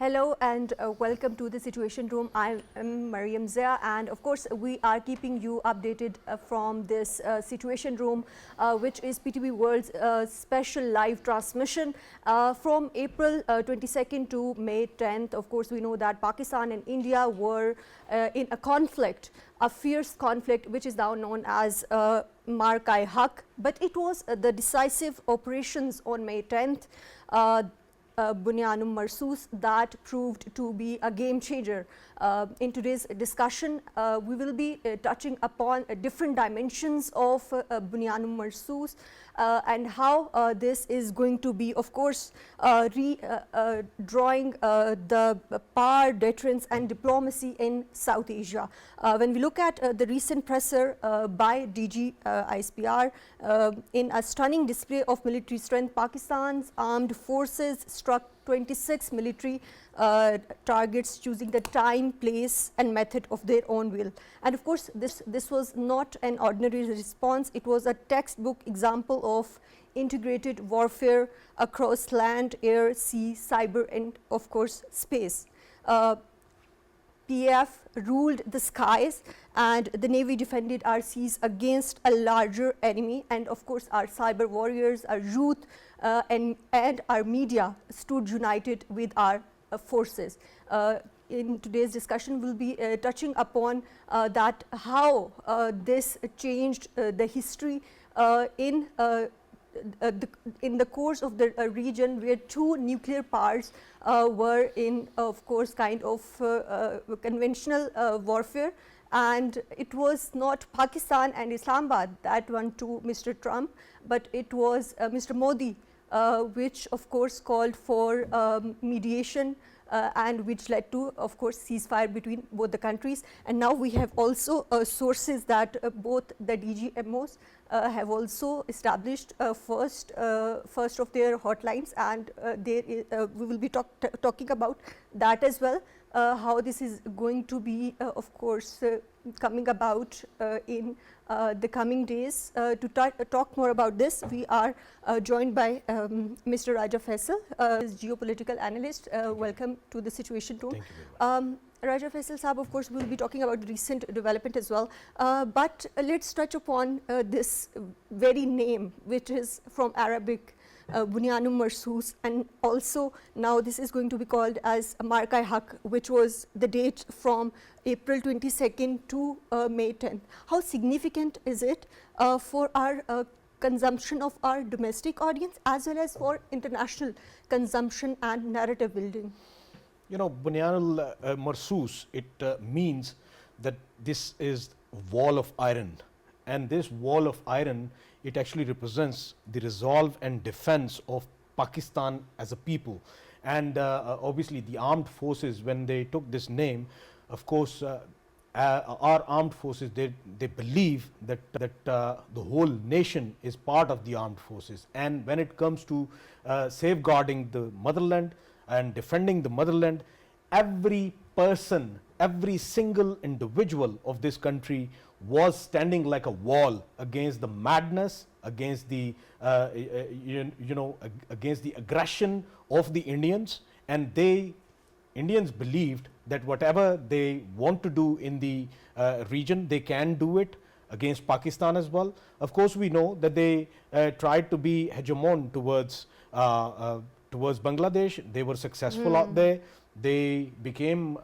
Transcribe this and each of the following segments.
Hello and welcome to the Situation Room. I am Mariam Zia, and of course we are keeping you updated from this Situation Room, which is PTV World's special live transmission from April 22nd to May 10th. Of course, we know that Pakistan and India were in a conflict, a fierce conflict, which is now known as Marsoos, but it was the decisive operations on May 10th. Bunyan Marsoos that proved to be a game changer. In today's discussion, we will be touching upon different dimensions of Bunyan Marsoos and how this is going to be, of course, drawing the power, deterrence and diplomacy in South Asia. When we look at the recent presser by DG ISPR, in a stunning display of military strength, Pakistan's armed forces struck 26 military targets, choosing the time, place and method of their own will. And of course, this was not an ordinary response. It was a textbook example of integrated warfare across land, air, sea, cyber and of course space. PF ruled the skies and the Navy defended our seas against a larger enemy, and of course our cyber warriors, our youth and our media stood united with our forces. In today's discussion, we'll be touching upon that how this changed the history in the course of the region, where two nuclear powers were in, of course, kind of conventional warfare, and it was not Pakistan and Islamabad that went to Mr. Trump, but it was Mr. Modi, which of course called for mediation and which led to, of course, ceasefire between both the countries. And now we have also sources that both the DGMOs have also established first of their hotlines, and we will be talking about that as well, how this is going to be, of course, coming about in the coming days. To talk more about this, we are joined by Mr. Raja Faisal, geopolitical analyst. Welcome to the Situation Room. Thank you very much. Raja Faisal Saab, of course, we will be talking about recent development as well. But let's touch upon this very name, which is from Arabic, Bunyan Marsoos, and also now this is going to be called as Marsoos, which was the date from April 22nd to May 10th. How significant is it for our consumption of our domestic audience as well as for international consumption and narrative building? You know, Bunyan Marsoos, it means that this is a wall of iron, and this wall of iron, it actually represents the resolve and defense of Pakistan as a people. And obviously the armed forces, when they took this name, of course, our armed forces, they believe that the whole nation is part of the armed forces. And when it comes to safeguarding the motherland and defending the motherland, every person, every single individual of this country was standing like a wall against the madness, against the against the aggression of the Indians. And Indians believed that whatever they want to do in the region, they can do it against Pakistan as well. Of course, we know that they tried to be hegemon towards Bangladesh. They were successful out there. They became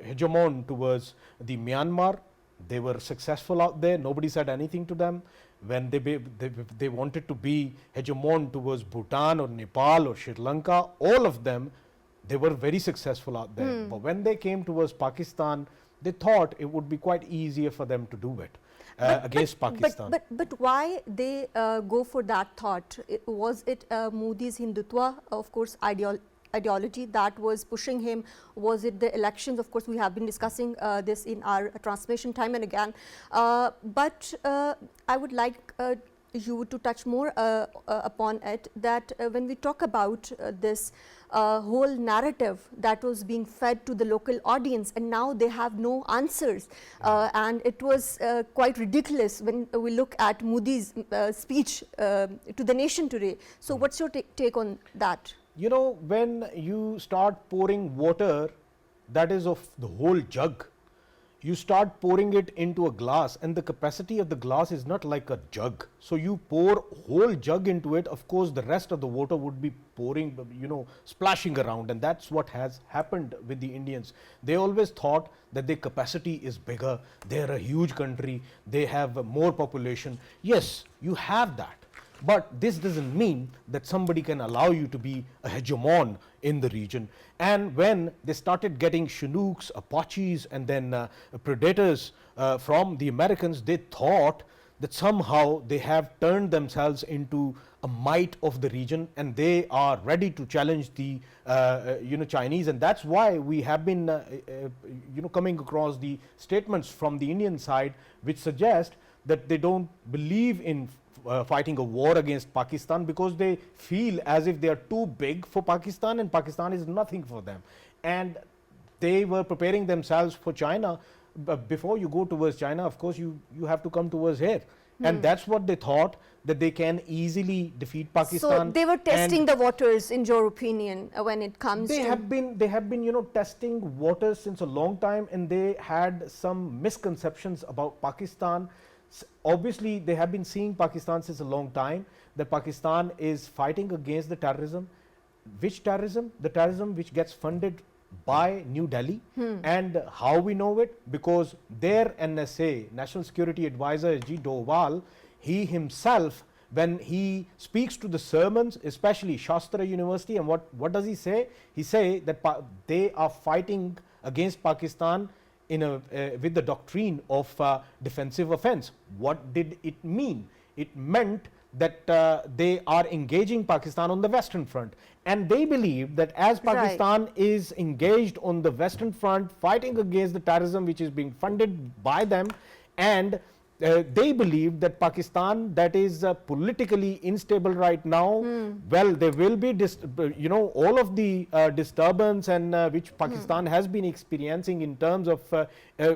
hegemon towards the Myanmar. They were successful out there. Nobody said anything to them. When they wanted to be hegemon towards Bhutan or Nepal or Sri Lanka, all of them, they were very successful out there. But when they came towards Pakistan, they thought it would be quite easier for them to do it against Pakistan. But why they go for that thought? Was it Modi's Hindutva, of course, ideology that was pushing him? Was it the elections? Of course, we have been discussing this in our transmission time and again. But I would like you to touch more upon it, that when we talk about this whole narrative that was being fed to the local audience, and now they have no answers, and it was quite ridiculous when we look at Modi's speech to the nation today. So what's your take on that? You know, when you start pouring water that is of the whole jug, you start pouring it into a glass, and the capacity of the glass is not like a jug. So you pour whole jug into it, of course the rest of the water would be pouring, splashing around, and that's what has happened with the Indians. They always thought that their capacity is bigger, they're a huge country, they have more population. Yes, you have that, but this doesn't mean that somebody can allow you to be a hegemon in the region. And when they started getting Chinooks, Apaches, and then predators from the Americans, they thought that somehow they have turned themselves into a might of the region, and they are ready to challenge the Chinese. And that's why we have been coming across the statements from the Indian side which suggest that they don't believe in fighting a war against Pakistan, because they feel as if they are too big for Pakistan and Pakistan is nothing for them. And they were preparing themselves for China. But before you go towards China, of course, you have to come towards here. And that's what they thought, that they can easily defeat Pakistan. So they were testing the waters, in your opinion, when it comes they to... have been testing waters since a long time, and they had some misconceptions about Pakistan. Obviously, they have been seeing Pakistan since a long time, that Pakistan is fighting against the terrorism. Which terrorism? The terrorism which gets funded by New Delhi. And how we know it? Because their NSA, National Security Advisor G. Doval, he himself, when he speaks to the sermons, especially Shastra University, and what does he say? He say that they are fighting against Pakistan with the doctrine of defensive offense. What did it mean? It meant that they are engaging Pakistan on the Western Front, and they believe that as Pakistan is engaged on the Western Front fighting against the terrorism which is being funded by them, and they believe that Pakistan, that is politically unstable right now, well, there will be all of the disturbance and which Pakistan has been experiencing in terms of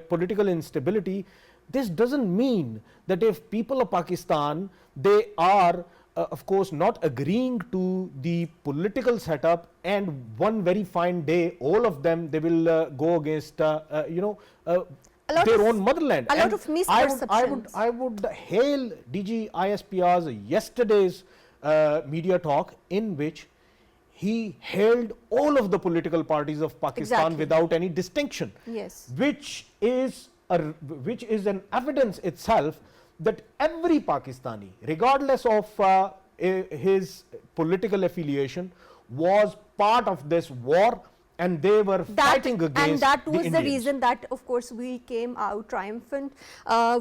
political instability. This doesn't mean that if people of Pakistan, they are of course not agreeing to the political setup, and one very fine day all of them, they will go against their own motherland. A lot of misperceptions. I would hail DG ISPR's yesterday's media talk, in which he hailed all of the political parties of Pakistan without any distinction. Yes. Which is an evidence itself that every Pakistani, regardless of his political affiliation, was part of this war, and they were fighting against and that was the Indians. reason that, of course, we came out triumphant.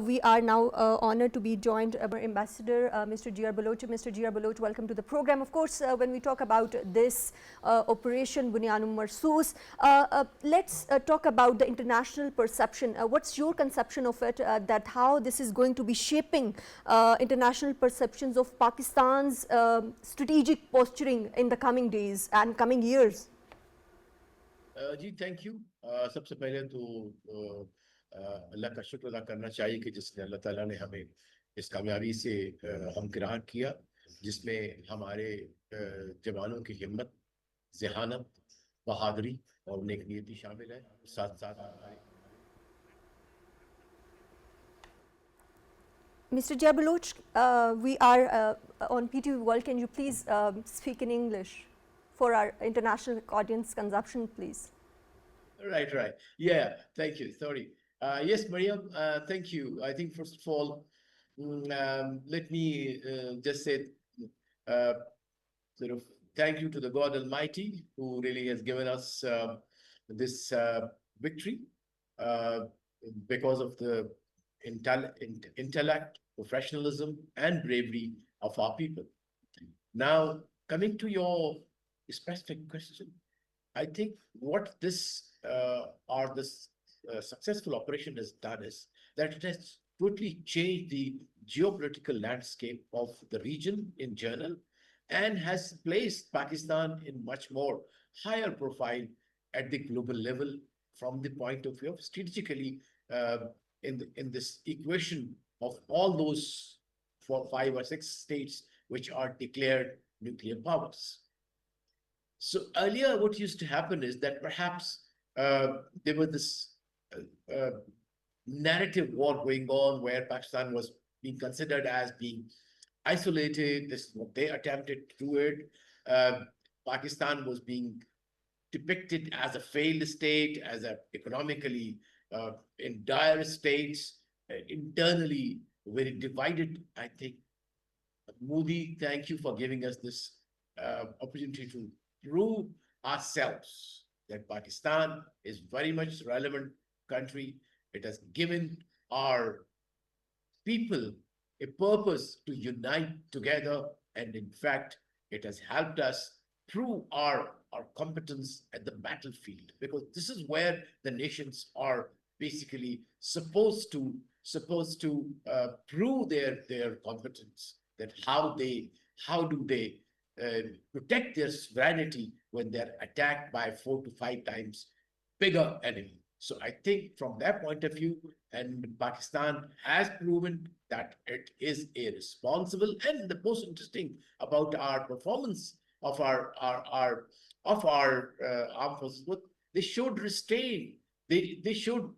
We are now honored to be joined by our ambassador, Mr. G.R. Baloch. Mr. G.R. Baloch, welcome to the program. Of course, when we talk about this operation Bunyan Marsoos, let's talk about the international perception. What's your conception of it, that how this is going to be shaping international perceptions of Pakistan's strategic posturing in the coming days and coming years? जी thank you सबसे पहले तो अल्लाह का शुक्र अदा करना चाहिए कि जिसने अल्लाह ताला ने हमें इस कामयाबी से हमकिरार किया, जिसमें हमारे जवानों की हिम्मत, ज़हानत, बहादुरी और नेकनीयती शामिल है। साथ साथ Mr. G.R. Baloch, we are on PTV World. Can you please speak in English for our international audience consumption, please? Right. Yeah, thank you. Sorry. Yes, Mariam, thank you. I think first of all, let me just say sort of thank you to the God Almighty, who really has given us this victory because of the intellect, professionalism, and bravery of our people. Now, coming to your specific question, I think what this successful operation has done is that it has totally changed the geopolitical landscape of the region in general, and has placed Pakistan in much more higher profile at the global level from the point of view of strategically in this equation of all those 4, 5, or 6 states which are declared nuclear powers. So earlier, what used to happen is that perhaps there was this narrative war going on where Pakistan was being considered as being isolated. This is what they attempted to do it. Uh, Pakistan was being depicted as a failed state, as a economically in dire states, internally very divided. I think Modi, thank you for giving us this opportunity to prove ourselves that Pakistan is very much relevant country. It has given our people a purpose to unite together, and in fact, it has helped us prove our competence at the battlefield, because this is where the nations are basically supposed to prove their competence, that how do they protect their sovereignty when they're attacked by 4 to 5 times bigger enemy. So I think from that point of view, and Pakistan has proven that it is a responsible, and the most interesting about our performance of our armed forces, what they showed restraint, they showed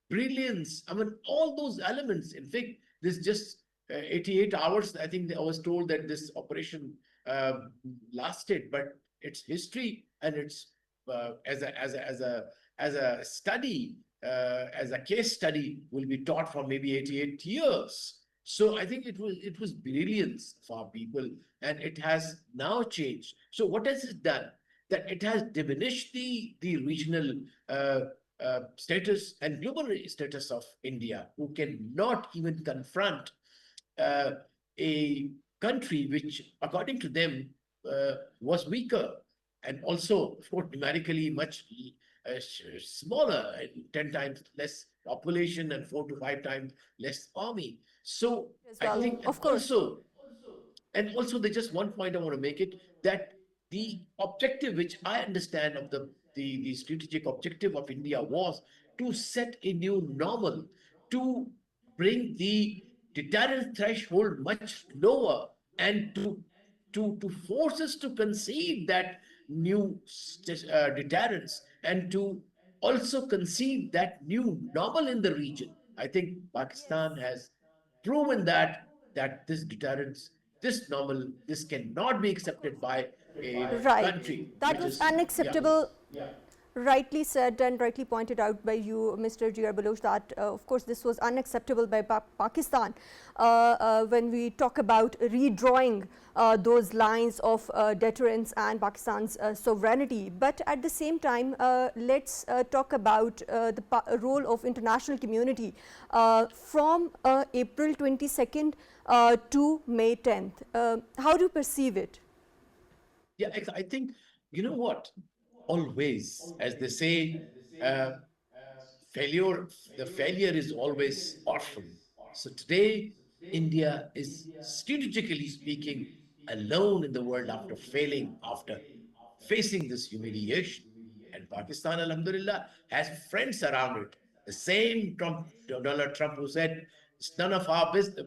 brilliance. I mean, all those elements. In fact, this just 88 hours. I think I was told that this operation uh, lasted, but its history and its as a study, as a case study, will be taught for maybe 88 years. So I think it was brilliance for people, and it has now changed. So what has it done? That it has diminished the regional status and global status of India, who cannot even confront uh, a country which, according to them, was weaker and also, of course, numerically much smaller, 10 times less population and 4 to 5 times less army. So As I well, think, of course. and also, there's just one point I want to make it, that the objective, which I understand of the strategic objective of India, was to set a new normal, to bring the deterrence threshold much lower, and to force us to conceive that new deterrence, and to also conceive that new normal in the region. I think Pakistan has proven that this deterrence, this normal, this cannot be accepted by a Right. country That which was is, yeah. unacceptable. Rightly said and rightly pointed out by you, Mr. Jia Baloch, that of course this was unacceptable by Pakistan. When we talk about redrawing those lines of deterrence and Pakistan's sovereignty. But at the same time, let's talk about the role of international community from April 22nd to May 10th. How do you perceive it? Yeah, I think, you know what? Always, as they say, uh, failure, the failure is always orphan. So today, India is strategically speaking alone in the world after failing, after facing this humiliation. And Pakistan, alhamdulillah, has friends around it. The same Donald Trump, who said, it's none of our business,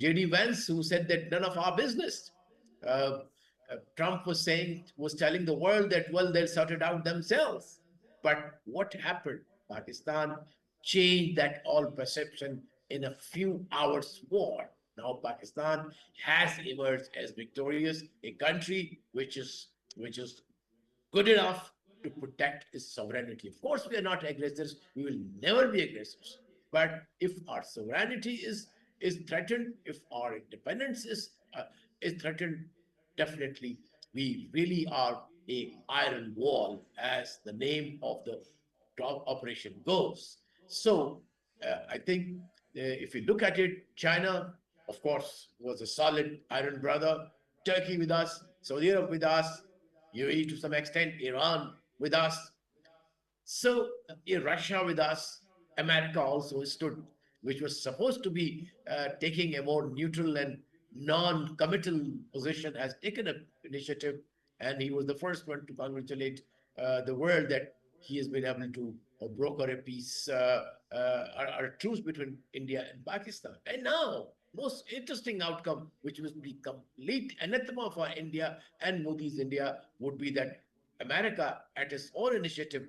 J.D. Vance, who said that none of our business. Uh, Trump was telling the world that, well, they'll sort it out themselves. But what happened? Pakistan changed that all perception in a few hours war. Now Pakistan has emerged as victorious, a country which is good enough to protect its sovereignty. Of course, we are not aggressors. We will never be aggressors. But if our sovereignty is threatened, if our independence is threatened, definitely we really are a iron wall, as the name of the operation goes. So I think if you look at it, China, of course, was a solid iron brother. Turkey with us, Saudi Arab with us, UAE to some extent, Iran with us. So Russia with us, America also stood, which was supposed to be taking a more neutral and non-committal position, has taken an initiative, and he was the first one to congratulate the world that he has been able to broker a peace, or a truce between India and Pakistan. And now, most interesting outcome, which would be complete anathema for India and Modi's India, would be that America, at its own initiative,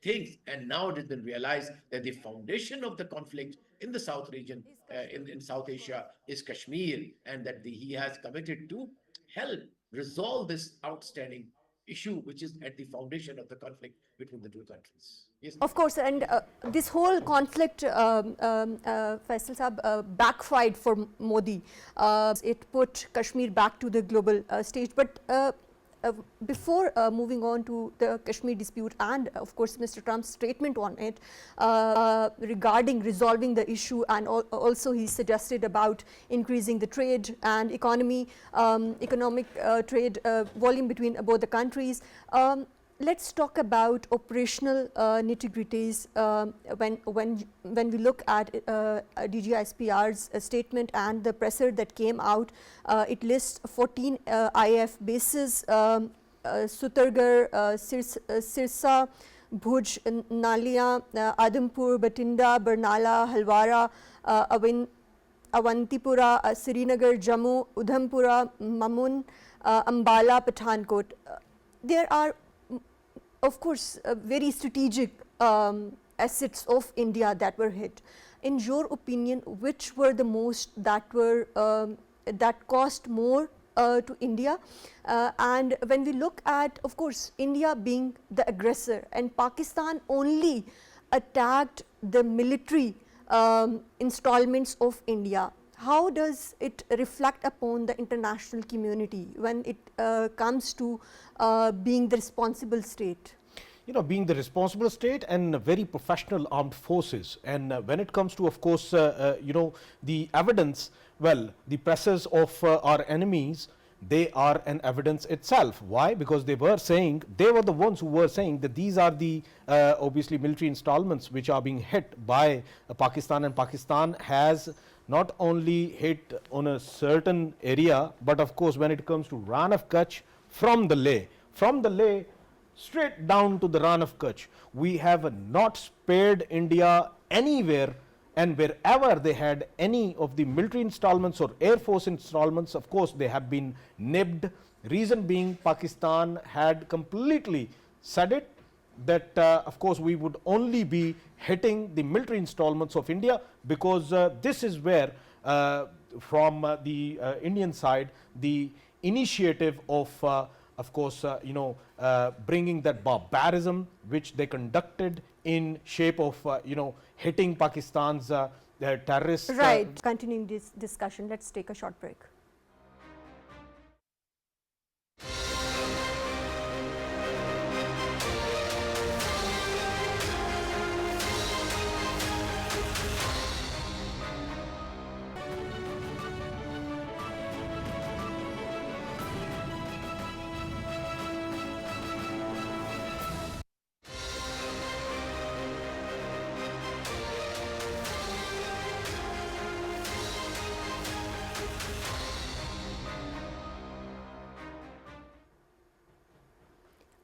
thinks and now it has been realized that the foundation of the conflict in the South region, in South Asia, is Kashmir, and that he has committed to help resolve this outstanding issue, which is at the foundation of the conflict between the two countries. Yes, Of course, and this whole conflict, Faisal Saab, backfired for Modi. It put Kashmir back to the global stage. But before moving on to the Kashmir dispute and of course Mr. Trump's statement on it regarding resolving the issue, and also he suggested about increasing the trade and economic trade volume between both the countries. Let's talk about operational nitty-gritties when we look at DGISPR's statement and the presser that came out. It lists 14 IF bases, Sutargarh, Sirsa, Bhuj, Nalia, Adampur, Batinda, Barnala, Halwara, Awantipura, Srinagar, Jammu, Udhampura, Mamun, Ambala, Pathankot. There are of course very strategic assets of India that were hit. In your opinion, which were the most that were that cost more to India? And when we look at, of course, India being the aggressor and Pakistan only attacked the military installments of India, how does it reflect upon the international community when it comes to being the responsible state? You know, being the responsible state and very professional armed forces. And when it comes to, of course, you know, the evidence, well, the presses of our enemies, they are an evidence itself. Why? Because they were saying, they were the ones who were saying that these are the obviously military installments which are being hit by Pakistan, and Pakistan has not only hit on a certain area, but of course when it comes to Rann of Kutch, from the Leh straight down to the Rann of Kutch, we have not spared India anywhere, and wherever they had any of the military installments or air force installments, of course they have been nibbed. Reason being, Pakistan had completely said it that of course we would only be hitting the military installments of India, because this is where from the Indian side the initiative of course you know, bringing that barbarism which they conducted in shape of you know, hitting Pakistan's terrorist. Right. Continuing this discussion, let's take a short break.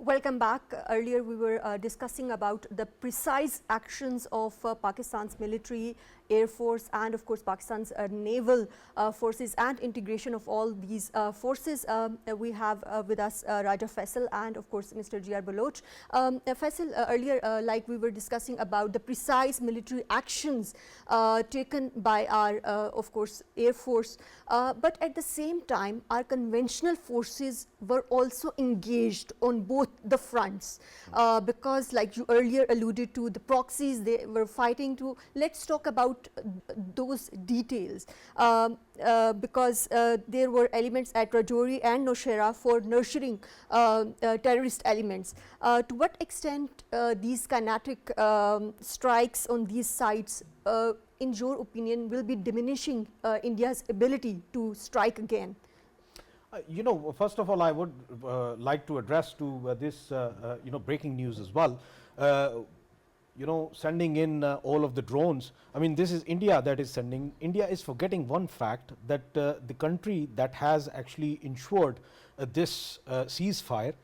Welcome back. Earlier we were discussing about the precise actions of Pakistan's military, air force, and of course Pakistan's naval forces, and integration of all these forces. We have with us Raja Faisal and of course Mr. G.R. Baloch. Faisal, earlier like we were discussing about the precise military actions taken by our of course air force, but at the same time our conventional forces were also engaged on both the fronts, because like you earlier alluded to, the proxies they were fighting to. Let's talk about those details, because there were elements at Rajouri and Nowshera for nurturing terrorist elements. To what extent these kinetic strikes on these sites, in your opinion, will be diminishing India's ability to strike again? You know, first of all, I would like to address to this, you know, breaking news as well. You know, sending in all of the drones. I mean, this is India that is sending. India is forgetting one fact, that the country that has actually ensured this ceasefire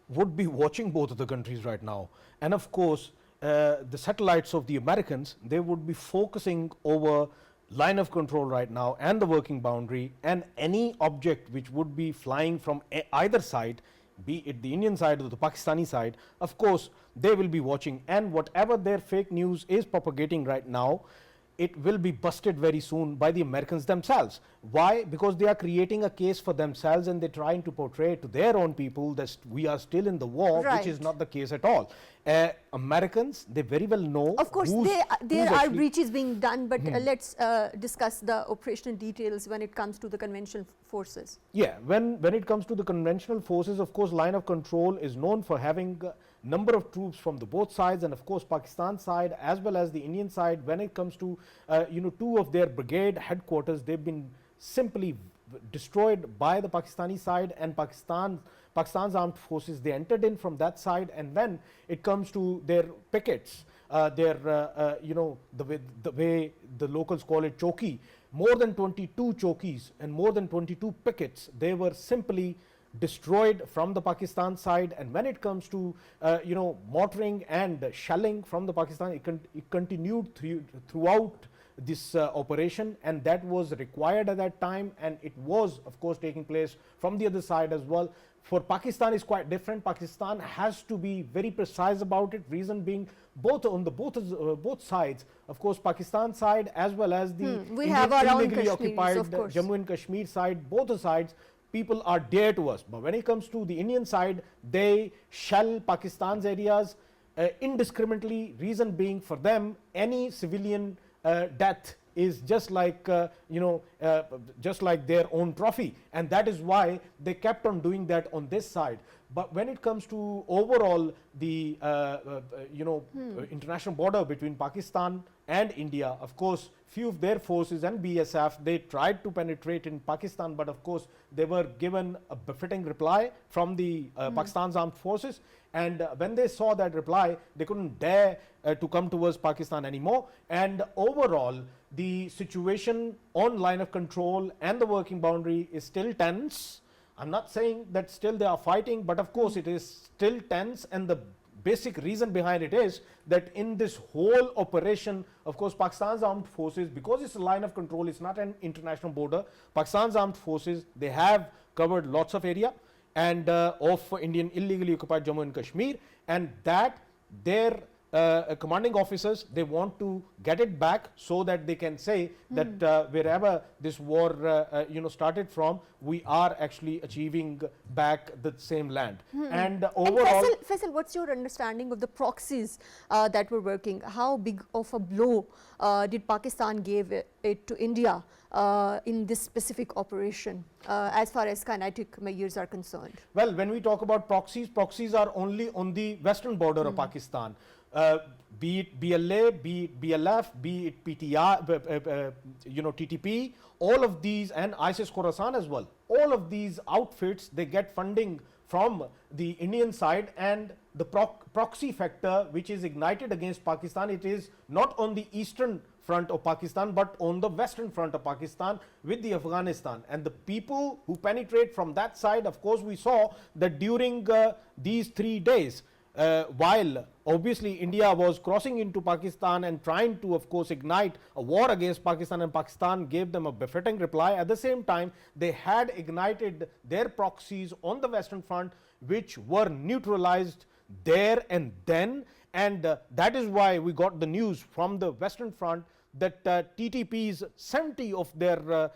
would be watching both of the countries right now. And of course, the satellites of the Americans, they would be focusing over line of control right now and the working boundary, and any object which would be flying from either side be it the Indian side or the Pakistani side, of course, they will be watching. And whatever their fake news is propagating right now, it will be busted very soon by the Americans themselves. Why? Because they are creating a case for themselves and they're trying to portray to their own people that we are still in the war, which is Right. not the case at all. Americans, they very well know Of course, who's, there who's are actually breaches being done, but let's discuss the operational details when it comes to the conventional forces. Yeah, when it comes to the conventional forces, of course, line of control is known for having a number of troops from the both sides, and of course, Pakistan side as well as the Indian side. When it comes to two of their brigade headquarters, they've been simply destroyed by the Pakistani side, and Pakistan's armed forces, they entered in from that side. And when it comes to their pickets, the way the locals call it choki, more than 22 chokis and more than 22 pickets, they were simply destroyed from the Pakistan side. And when it comes to mortaring and shelling from the Pakistan, it continued throughout this operation, and that was required at that time, and it was of course taking place from the other side as well. For Pakistan is quite different. Pakistan has to be very precise about it, reason being both sides, of course Pakistan side as well as the We have our own illegally Kashmiris, occupied of course. Jammu and Kashmir side. Both the sides, people are dear to us, but when it comes to the Indian side, they shell Pakistan's areas indiscriminately, reason being for them any civilian death is just like just like their own trophy, and that is why they kept on doing that on this side. But when it comes to overall the international border between Pakistan and India, of course few of their forces and BSF, they tried to penetrate in Pakistan, but of course they were given a befitting reply from the Pakistan's armed forces. And when they saw that reply, they couldn't dare to come towards Pakistan anymore. And overall, the situation on line of control and the working boundary is still tense. I'm not saying that still they are fighting, but of course it is still tense. And the basic reason behind it is that in this whole operation, of course, Pakistan's armed forces, because it's a line of control, it's not an international border, Pakistan's armed forces, they have covered lots of area and of Indian illegally occupied Jammu and Kashmir, and that their commanding officers, they want to get it back so that they can say that wherever this war started from, we are actually achieving back the same land. And overall, And Faisal, what's your understanding of the proxies that were working? How big of a blow did Pakistan give it to India in this specific operation as far as kinetic measures are concerned? well, when we talk about proxies are only on the western border of Pakistan. Be it BLA, be it BLF, be it PTR, TTP, all of these, and ISIS Khorasan as well. All of these outfits, they get funding from the Indian side, and the proxy factor which is ignited against Pakistan, it is not on the eastern front of Pakistan, but on the western front of Pakistan with the Afghanistan. And the people who penetrate from that side, of course, we saw that during these 3 days, while obviously India was crossing into Pakistan and trying to, of course, ignite a war against Pakistan, and Pakistan gave them a befitting reply. At the same time, they had ignited their proxies on the western front, which were neutralized there and then. And that is why we got the news from the western front that TTP's 70 of their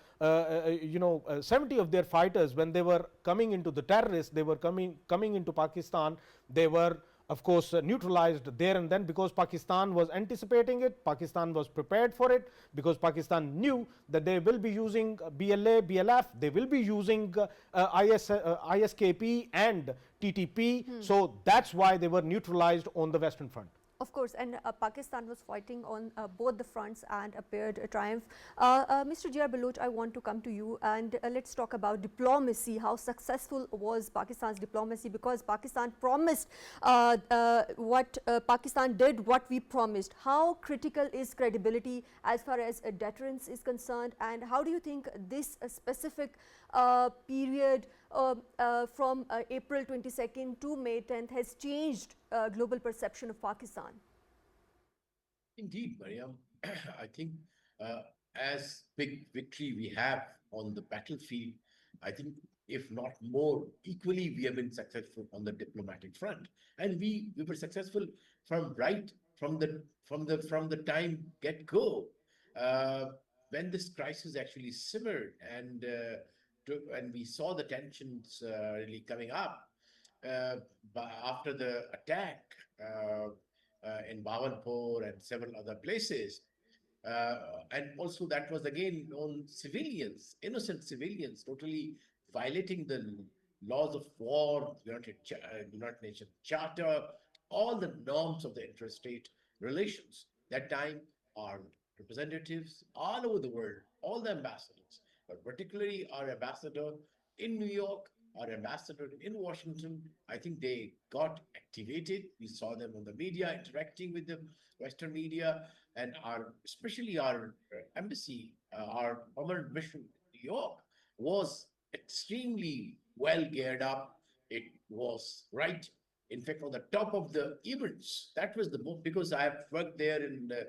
70 of their fighters, when they were coming into the terrorists, they were coming into Pakistan, they were of course neutralized there and then, because Pakistan was anticipating it, Pakistan was prepared for it, because Pakistan knew that they will be using BLA, BLF, they will be using ISKP and TTP. So that's why they were neutralized on the western front. Of course, and Pakistan was fighting on both the fronts and appeared a triumph. Mr. Jia Baloch, I want to come to you, and let's talk about diplomacy. How successful was Pakistan's diplomacy? Because Pakistan promised Pakistan did what we promised. How critical is credibility as far as deterrence is concerned, and how do you think this specific period from April 22nd to May 10th has changed global perception of Pakistan? Indeed, Mariam. I think as big victory we have on the battlefield, I think if not more, equally we have been successful on the diplomatic front. And we were successful from right from the time get go. Uh, when this crisis actually simmered and we saw the tensions really coming up uh, after the attack in Bhawanpur and several other places, and also that was again on civilians, innocent civilians, totally violating the laws of war, United Nations Charter, all the norms of the interstate relations. That time, our representatives all over the world, all the ambassadors, but particularly our ambassador in New York, our ambassador in Washington, I think they got activated. We saw them on the media interacting with the Western media, and our especially our embassy, our permanent mission in New York was extremely well geared up. It was right, in fact, on the top of the events. That was the most, because I have worked there in the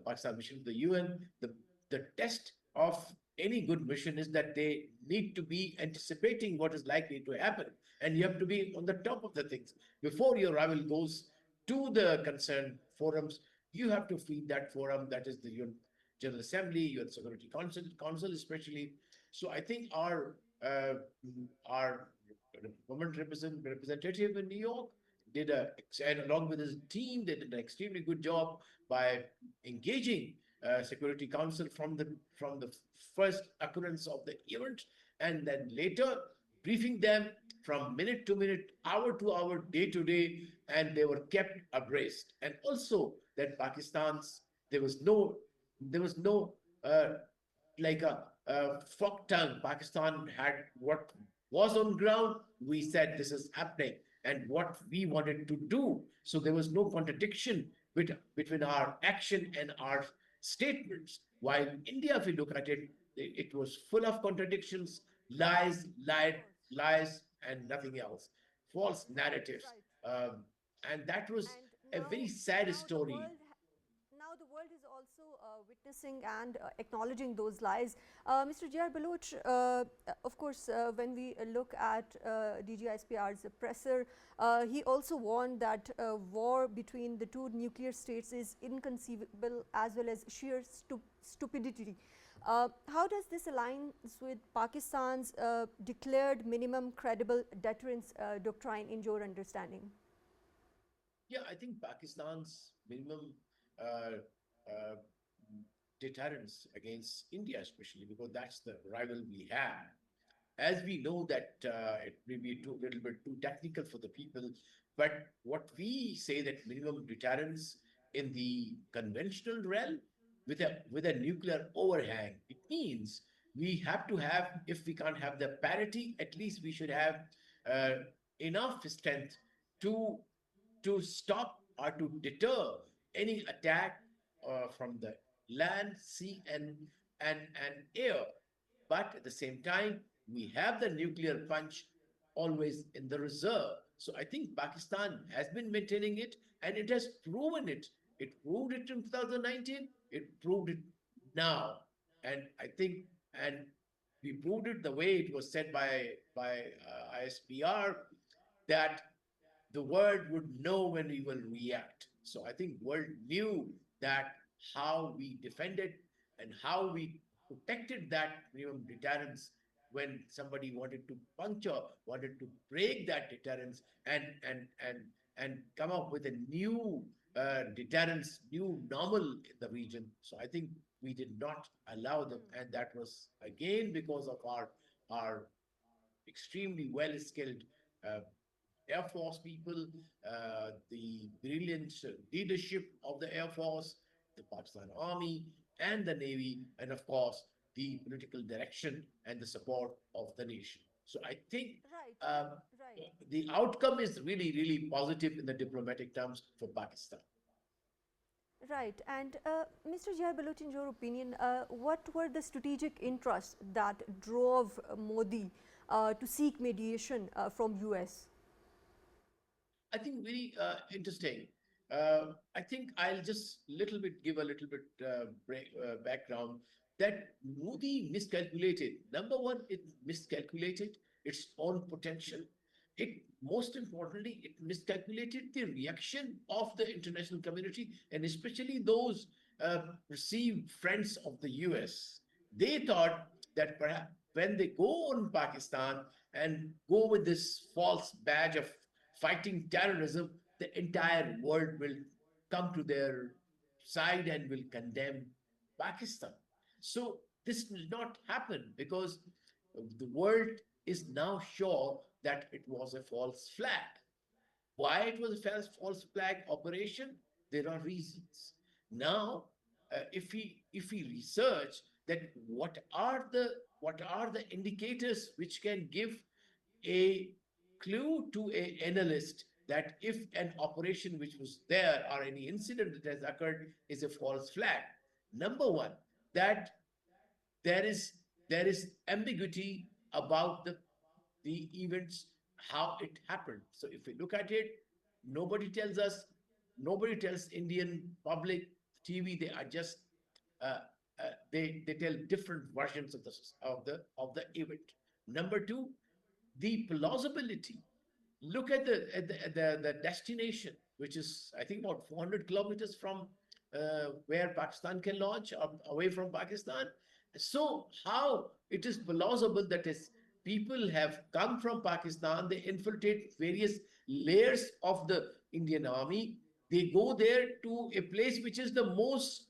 Pakistan mission to the UN. The test of any good mission is that they need to be anticipating what is likely to happen, and you have to be on the top of the things before your rival goes to the concerned forums. You have to feed that forum, that is the UN General Assembly, UN Security Council especially. So I think our government representative in New York did and along with his team, they did an extremely good job by engaging Security Council from the first occurrence of the event, and then later briefing them from minute to minute, hour to hour, day to day, and they were kept abreast. And also that Pakistan's there was no like a forked tongue. Pakistan had what was on ground. We said this is happening and what we wanted to do. So there was no contradiction between our action and our statements. While India, if you look at it, it was full of contradictions, lies, lies, and nothing else, false narratives. Right. And that was And a very sad now the story. now the world is also witnessing and acknowledging those lies. Mr. J.R. Baloch, of course, when we look at DGISPR's presser, he also warned that war between the two nuclear states is inconceivable as well as sheer stupidity. How does this align with Pakistan's declared minimum credible deterrence doctrine in your understanding? Yeah, I think Pakistan's minimum uh, uh, deterrence against India, especially because that's the rival we have. As we know that it may be a little bit too technical for the people, but what we say that minimum deterrence in the conventional realm with a nuclear overhang, it means we have to have, if we can't have the parity, at least we should have uh, enough strength to stop or to deter any attack from the land, sea, and air. But at the same time, we have the nuclear punch always in the reserve. So I think Pakistan has been maintaining it, and it has proven it. It proved it in 2019. It proved it now, and I think and we proved it the way it was said by ISPR, that the world would know when we will react. So I think world knew that how we defended and how we protected that minimum deterrence when somebody wanted to puncture, wanted to break that deterrence and come up with a new deterrence, new normal in the region. So I think we did not allow them, and that was again because of our extremely well skilled uh, Air Force people, the brilliant leadership of the Air Force, the Pakistan Army, and the Navy, and of course, the political direction and the support of the nation. So I think Right, um, right. the outcome is really, really positive in the diplomatic terms for Pakistan. Right. And Mr. Jai Baloch, in your opinion, what were the strategic interests that drove Modi to seek mediation from US? I think very interesting. I think I'll just little bit give a little bit background that Modi miscalculated. Number one, it miscalculated its own potential. It, most importantly, it miscalculated the reaction of the international community, and especially those perceived friends of the US. They thought that perhaps when they go on Pakistan and go with this false badge of fighting terrorism, the entire world will come to their side and will condemn Pakistan. So this will not happen because the world is now sure that it was a false flag. Why it was a false flag operation? There are reasons. Now, if we research that what are the indicators which can give a clue to a analyst that if an operation which was there or any incident that has occurred is a false flag. Number one, that there is there is ambiguity about the events, how it happened. So if we look at it, nobody tells us, nobody tells Indian public TV. They are just uh, they tell different versions of the event. Number two, the plausibility. Look at the destination, which is I think about 400 kilometers from where Pakistan can launch, away from Pakistan. So how it is plausible that is people have come from Pakistan, they infiltrate various layers of the Indian army, they go there to a place which is the most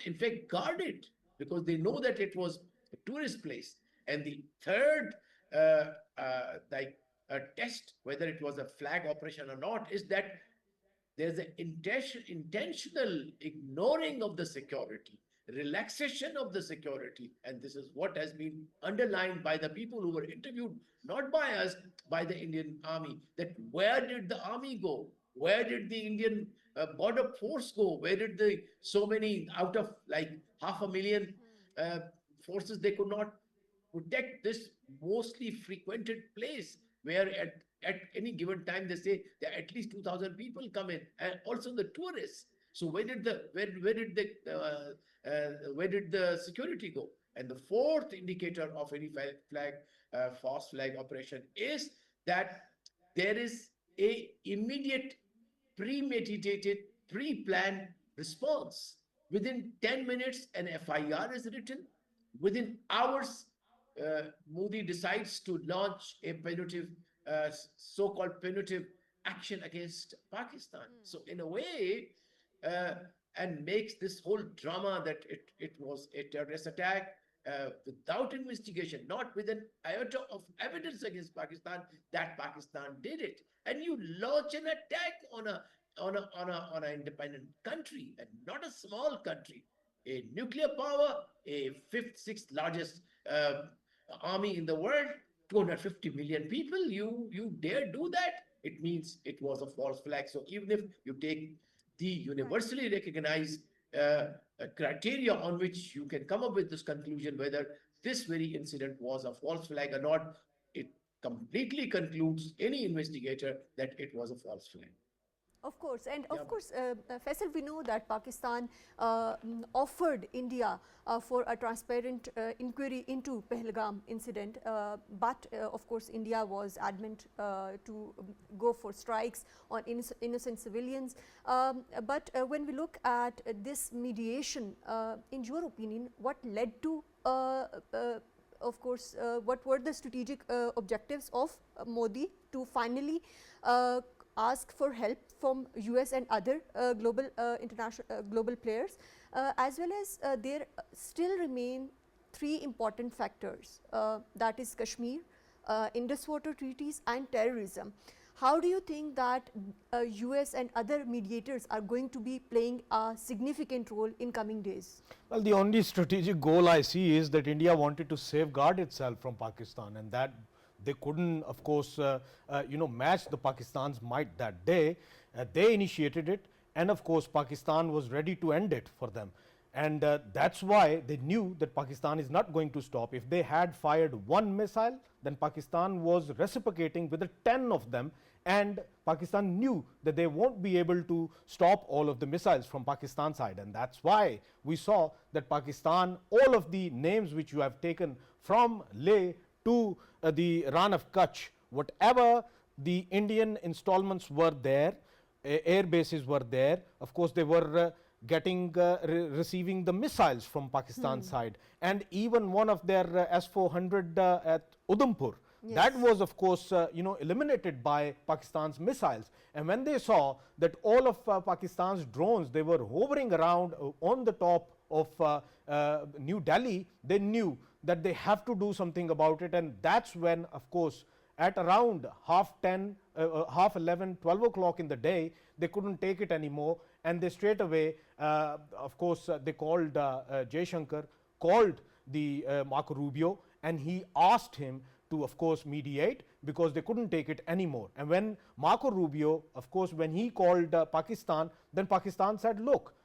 in fact guarded, because they know that it was a tourist place. And the third like a test whether it was a flag operation or not is that there's an intentional ignoring of the security, relaxation of the security. And this is what has been underlined by the people who were interviewed, not by us, by the Indian army, that where did the army go? Where did the Indian border force go? Where did the so many out of like 500,000 uh, forces, they could not protect this mostly frequented place where at any given time they say there are at least 2,000 people come in, and also the tourists. So where did the security go? And the fourth indicator of any false flag operation is that there is a immediate premeditated, pre-planned response. Within 10 minutes, an FIR is written. Within hours, Modi decides to launch a so-called punitive action against Pakistan. So in a way, uh, and makes this whole drama that it was a terrorist attack without investigation, not with an iota of evidence against Pakistan, that Pakistan did it. And you launch an attack on an independent country, and not a small country, a nuclear power, a fifth, sixth largest army in the world, 250 million people. You dare do that? It means it was a false flag. So even if you take the universally recognized criteria on which you can come up with this conclusion whether this very incident was a false flag or not, it completely concludes any investigator that it was a false flag. Of course, and Yeah. of course, Faisal, we know that Pakistan offered India for a transparent inquiry into Pahalgam incident, but of course, India was adamant to go for strikes on innocent civilians. But when we look at this mediation, in your opinion, what led to of course, what were the strategic objectives of Modi to finally ask for help from US and other global players, as well as there still remain three important factors, that is Kashmir, Indus Water Treaties and terrorism. How do you think that US and other mediators are going to be playing a significant role in coming days? Well, the only strategic goal I see is that India wanted to safeguard itself from Pakistan, and that they couldn't, of course, match the Pakistan's might that day. They initiated it, and of course, Pakistan was ready to end it for them. And that's why they knew that Pakistan is not going to stop. If they had fired one missile, then Pakistan was reciprocating with 10 of them, and Pakistan knew that they won't be able to stop all of the missiles from Pakistan side. And that's why we saw that Pakistan, all of the names which you have taken from Leh to the Ran of Kutch. Whatever the Indian installments were there, air bases were there. Of course, they were receiving the missiles from Pakistan side, and even one of their S-400 at Udhampur. That was, of course, eliminated by Pakistan's missiles. And when they saw that all of Pakistan's drones, they were hovering around on the top of New Delhi, they knew that they have to do something about it. And that's when, of course, at around half 10, half 11, 12 o'clock in the day, they couldn't take it anymore. And they straight away, of course, they called Jaishankar, called the Marco Rubio, and he asked him to, of course, mediate, because they couldn't take it anymore. And when Marco Rubio, of course, when he called Pakistan, then Pakistan said, look,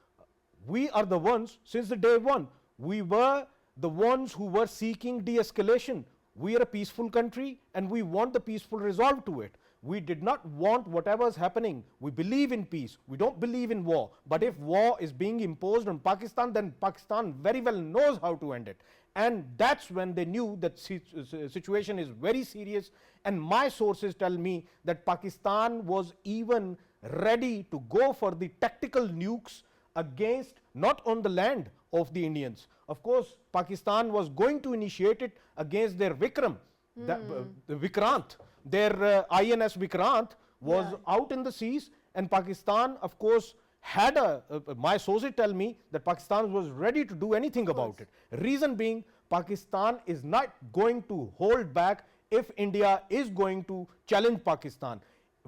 we are the ones, since the day one, we were the ones who were seeking de-escalation. We are a peaceful country and we want the peaceful resolve to it. We did not want whatever is happening. We believe in peace. We don't believe in war. But if war is being imposed on Pakistan, then Pakistan very well knows how to end it. And that's when they knew that situation is very serious. And my sources tell me that Pakistan was even ready to go for the tactical nukes against, not on the land of the Indians. Of course, Pakistan was going to initiate it against their Vikram, the Vikrant. Their INS Vikrant was out in the seas, and Pakistan, of course, had my sources tell me that Pakistan was ready to do anything about it. Reason being, Pakistan is not going to hold back if India is going to challenge Pakistan.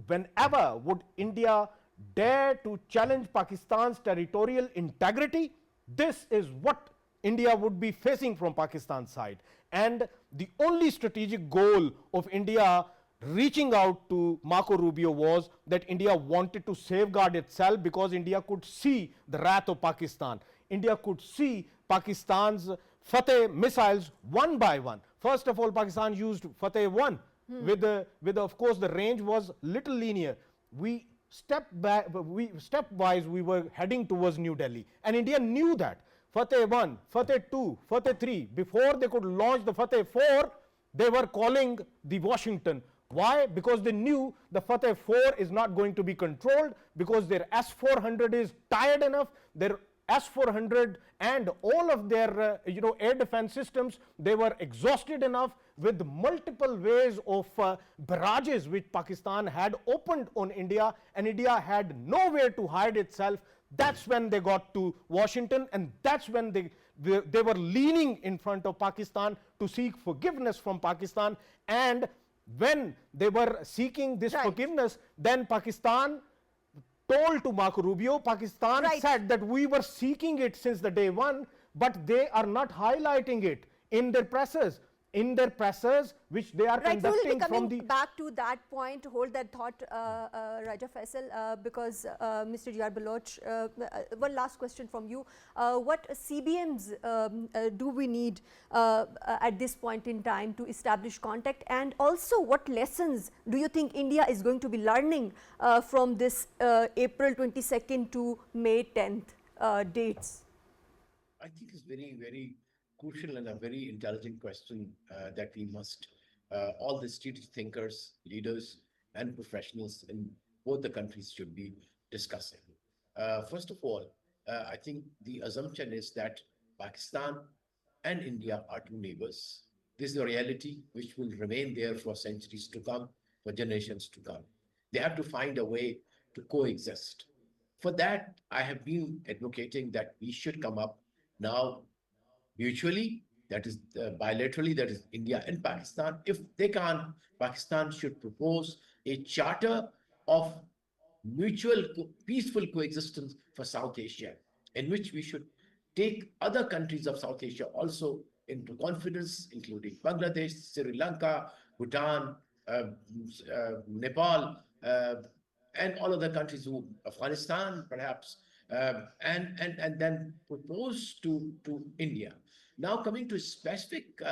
Whenever would India dare to challenge Pakistan's territorial integrity, this is what India would be facing from Pakistan's side. And the only strategic goal of India reaching out to Marco Rubio was that India wanted to safeguard itself, because India could see the wrath of Pakistan. India could see Pakistan's Fateh missiles one by one. First of all, Pakistan used Fateh 1 with of course the range was little linear. We stepwise we were heading towards New Delhi, and India knew that. Fateh 1, Fateh 2, Fateh 3, before they could launch the Fateh 4, they were calling the Washington. Why? Because they knew the Fateh 4 is not going to be controlled, because their S-400 is tired enough, their S-400 and all of their air defense systems, they were exhausted enough with multiple ways of barrages which Pakistan had opened on India, and India had nowhere to hide itself. That's when they got to Washington, and that's when they were leaning in front of Pakistan to seek forgiveness from Pakistan. And when they were seeking this forgiveness, then Pakistan told to Marco Rubio, Pakistan said that we were seeking it since the day one, but they are not highlighting it in their presses. Which they are conducting we will be from coming back to that point. Hold that thought, Raja Faisal, because Mr. Diyar Baloch, one last question from you. What CBMs do we need at this point in time to establish contact, and also what lessons do you think India is going to be learning from this April 22nd to May 10th dates? I think it's very, very crucial and a very intelligent question that we must, all the strategic thinkers, leaders, and professionals in both the countries should be discussing. First of all, I think the assumption is that Pakistan and India are two neighbors. This is a reality which will remain there for centuries to come, for generations to come. They have to find a way to coexist. For that, I have been advocating that we should come up now mutually, that is bilaterally, that is India and Pakistan. If they can't, Pakistan should propose a charter of mutual peaceful coexistence for South Asia, in which we should take other countries of South Asia also into confidence, including Bangladesh, Sri Lanka, Bhutan, Nepal, and all other countries, Afghanistan perhaps, and then propose to India. Now, coming to specific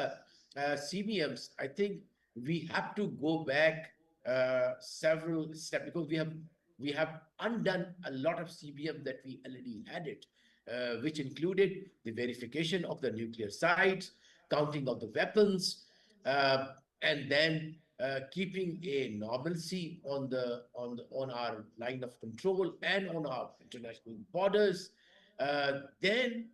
CBMs, I think we have to go back several steps, because we have undone a lot of CBM that we already had it, which included the verification of the nuclear sites, counting of the weapons, and then keeping a normalcy on our line of control and on our international borders. Then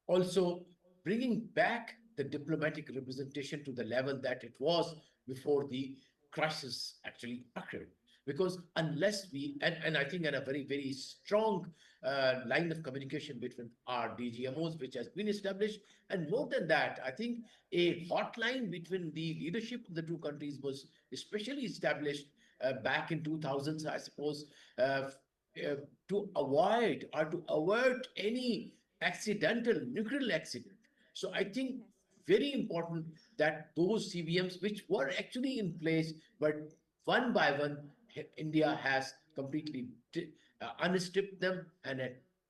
also bringing back the diplomatic representation to the level that it was before the crisis actually occurred. Because unless we, and I think in a very, very strong line of communication between our DGMOs, which has been established, and more than that, I think a hotline between the leadership of the two countries was especially established back in 2000s, I suppose, uh, to avoid or to avert any accidental nuclear accident. So I think very important that those CBMs, which were actually in place, but one by one, India has completely unstripped them and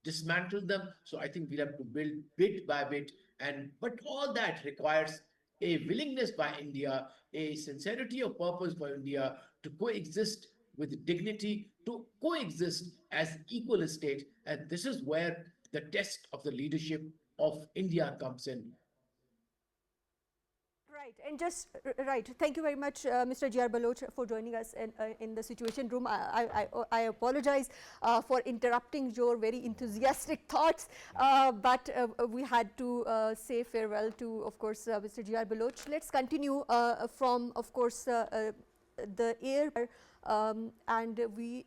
dismantled them. So I think we have to build bit by bit, and but all that requires a willingness by India, a sincerity of purpose by India to coexist with dignity, to coexist as equal state, and this is where the test of the leadership of India comes in. Right, and just right. Thank you very much, Mr. G.R. Baloch, for joining us in the Situation Room. I apologize for interrupting your very enthusiastic thoughts, but we had to say farewell to, of course, Mr. G.R. Baloch. Let's continue from, of course, the air, and we,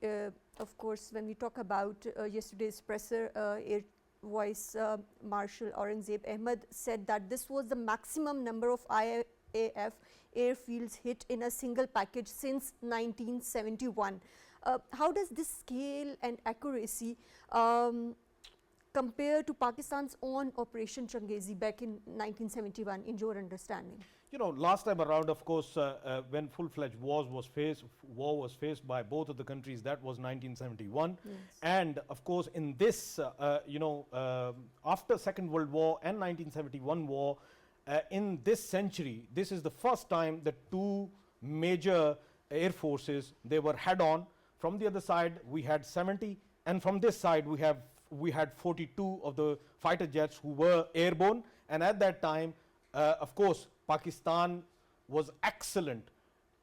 of course, when we talk about yesterday's presser, Air Vice Marshal Aurangzeb Ahmed said that this was the maximum number of IAF airfields hit in a single package since 1971. How does this scale and accuracy compare to Pakistan's own Operation Changezi back in 1971, in your understanding? You know, last time around, of course, when full-fledged war was faced by both of the countries, that was 1971. Yes. And of course, in this, after Second World War and 1971 war, in this century, this is the first time that two major air forces, they were head-on. From the other side, we had 70, and from this side, we had 42 of the fighter jets who were airborne. And at that time, of course, Pakistan was excellent,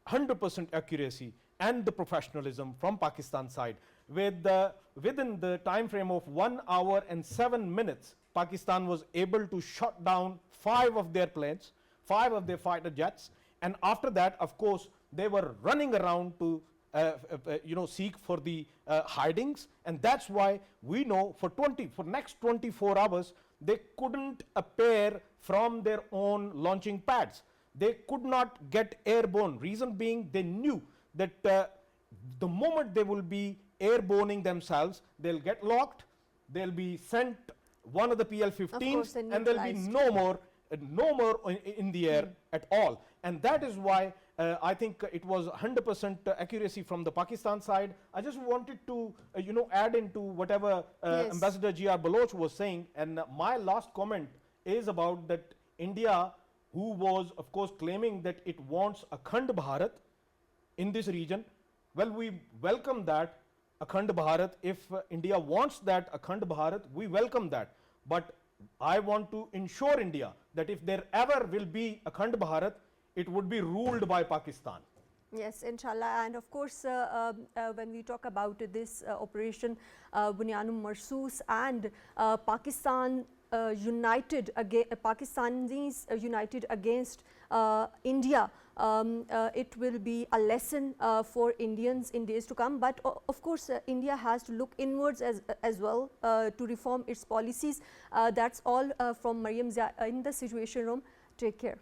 100% accuracy and the professionalism from Pakistan side. Within the time frame of 1 hour and 7 minutes, Pakistan was able to shut down 5 of their planes, 5 of their fighter jets, and after that, of course, they were running around to seek for the hidings, and that's why we know for next 24 hours they couldn't appear from their own launching pads. They could not get airborne. Reason being, they knew that the moment they will be airborning themselves, they'll get locked, they'll be sent one of the PL-15s, and there'll be no more in the air at all. And that is why I think it was 100% accuracy from the Pakistan side. I just wanted to add into whatever Ambassador G.R. Baloch was saying, and my last comment is about that India, who was of course claiming that it wants Akhand Bharat in this region. Well, we welcome that Akhand Bharat. If India wants that Akhand Bharat, we welcome that. But I want to ensure India that if there ever will be Akhand Bharat, it would be ruled by Pakistan. Yes, inshallah. And of course, when we talk about this operation, Bunyan Marsoos and Pakistanis united against India, it will be a lesson for Indians in days to come. But of course, India has to look inwards as well to reform its policies. That's all from Mariam Zia in the Situation Room. Take care.